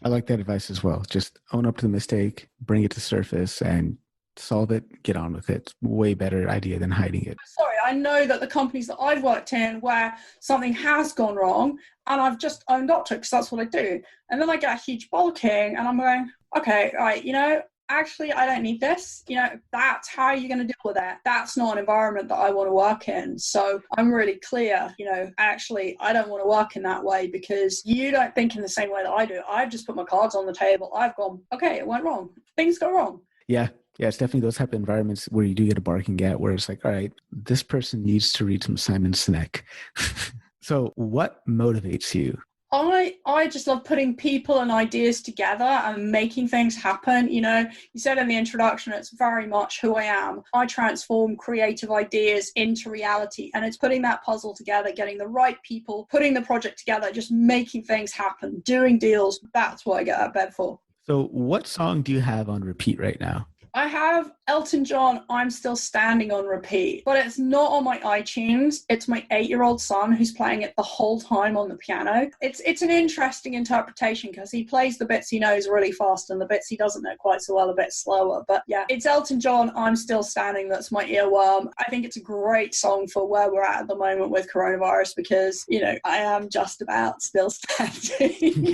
I like that advice as well. Just own up to the mistake, bring it to surface, and solve it, get on with it. Way better idea than hiding it. Sorry, I know that the companies that I've worked in where something has gone wrong and I've just owned up to it because that's what I do. And then I get a huge balking and I'm going, okay, right, actually, I don't need this. That's how you're going to deal with it. That's not an environment that I want to work in. So I'm really clear, actually, I don't want to work in that way because you don't think in the same way that I do. I've just put my cards on the table. I've gone, okay, it went wrong. Things go wrong. Yeah, it's definitely those type of environments where you do get a barking at, where it's like, all right, this person needs to read some Simon Sinek. So what motivates you? I just love putting people and ideas together and making things happen. You said in the introduction, it's very much who I am. I transform creative ideas into reality, and it's putting that puzzle together, getting the right people, putting the project together, just making things happen, doing deals. That's what I get out of bed for. So what song do you have on repeat right now? I have Elton John, I'm Still Standing on repeat, but it's not on my iTunes. It's my 8-year-old son who's playing it the whole time on the piano. It's an interesting interpretation because he plays the bits he knows really fast and the bits he doesn't know quite so well a bit slower. But yeah, it's Elton John, I'm Still Standing. That's my earworm. I think it's a great song for where we're at the moment with coronavirus because, you know, I am just about still standing.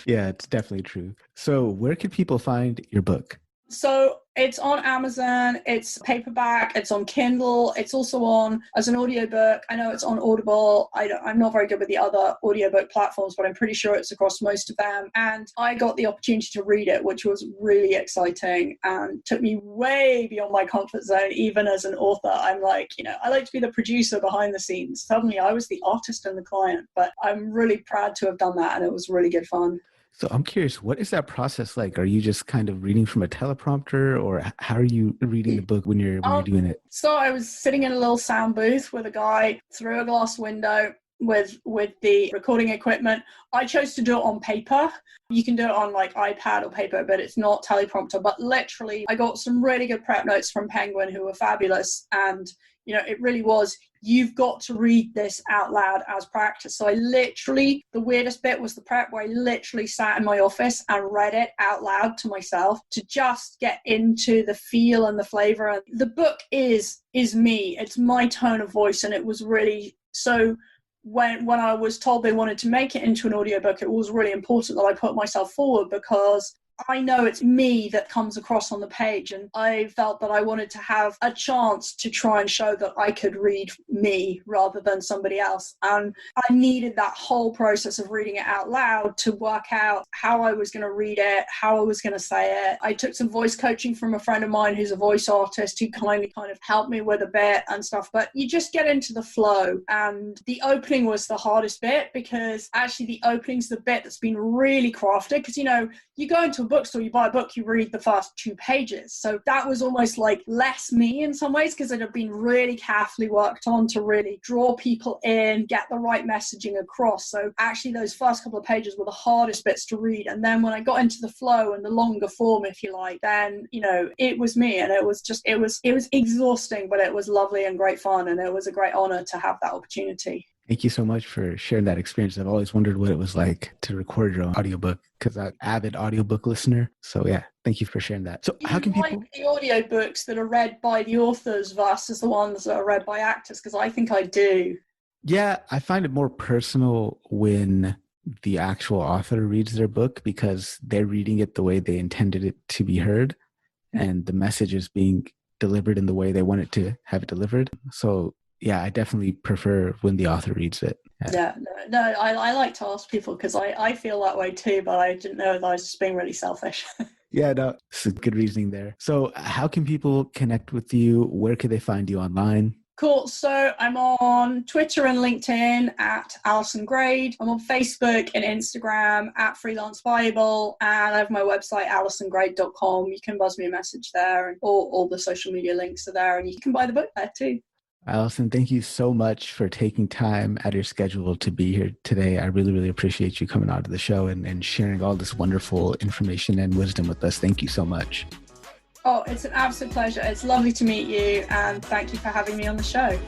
Yeah, it's definitely true. So where can people find your book? So it's on Amazon, it's paperback, it's on Kindle, it's also on as an audiobook. I know it's on Audible. I'm not very good with the other audiobook platforms, but I'm pretty sure it's across most of them. And I got the opportunity to read it, which was really exciting and took me way beyond my comfort zone. Even as an author, I'm like, you know, I like to be the producer behind the scenes. Suddenly I was the artist and the client, but I'm really proud to have done that. And it was really good fun. So I'm curious, what is that process like? Are you just kind of reading from a teleprompter, or how are you reading the book when you're doing it? So I was sitting in a little sound booth with a guy through a glass window with the recording equipment. I chose to do it on paper. You can do it on like iPad or paper, but it's not teleprompter. But literally, I got some really good prep notes from Penguin who were fabulous. And, you know, it really was, you've got to read this out loud as practice. So I literally, the weirdest bit was the prep where I literally sat in my office and read it out loud to myself to just get into the feel and the flavor. And the book is me. It's my tone of voice. And it was really so. When I was told they wanted to make it into an audiobook, it was really important that I put myself forward because I know it's me that comes across on the page, and I felt that I wanted to have a chance to try and show that I could read me rather than somebody else. And I needed that whole process of reading it out loud to work out how I was going to read it, how I was going to say it. I took some voice coaching from a friend of mine who's a voice artist who kind of helped me with a bit and stuff. But you just get into the flow. And the opening was the hardest bit because actually the opening's the bit that's been really crafted because, you know, you go into a bookstore, you buy a book, you read the first 2 pages. So that was almost like less me in some ways because it had been really carefully worked on to really draw people in, get the right messaging across. So actually those first couple of pages were the hardest bits to read. And then when I got into the flow and the longer form, if you like, then, you know, it was me. And it was exhausting, but it was lovely and great fun. And it was a great honor to have that opportunity. Thank you so much for sharing that experience. I've always wondered what it was like to record your own audiobook because I'm an avid audiobook listener. So yeah, thank you for sharing that. So how can people... like the audiobooks that are read by the authors versus the ones that are read by actors? Because I think I do. Yeah, I find it more personal when the actual author reads their book because they're reading it the way they intended it to be heard and the message is being delivered in the way they want it to have it delivered. So yeah, I definitely prefer when the author reads it. I like to ask people because I feel that way too, but I didn't know that I was just being really selfish. Yeah, no, it's a good reasoning there. So how can people connect with you? Where can they find you online? Cool. So I'm on Twitter and LinkedIn at Alison Grade. I'm on Facebook and Instagram at Freelance Bible. And I have my website, alisongrade.com. You can buzz me a message there and all the social media links are there. And you can buy the book there too. Alison, thank you so much for taking time out of your schedule to be here today. I really, really appreciate you coming on to the show and sharing all this wonderful information and wisdom with us. Thank you so much. Oh, it's an absolute pleasure. It's lovely to meet you, and thank you for having me on the show.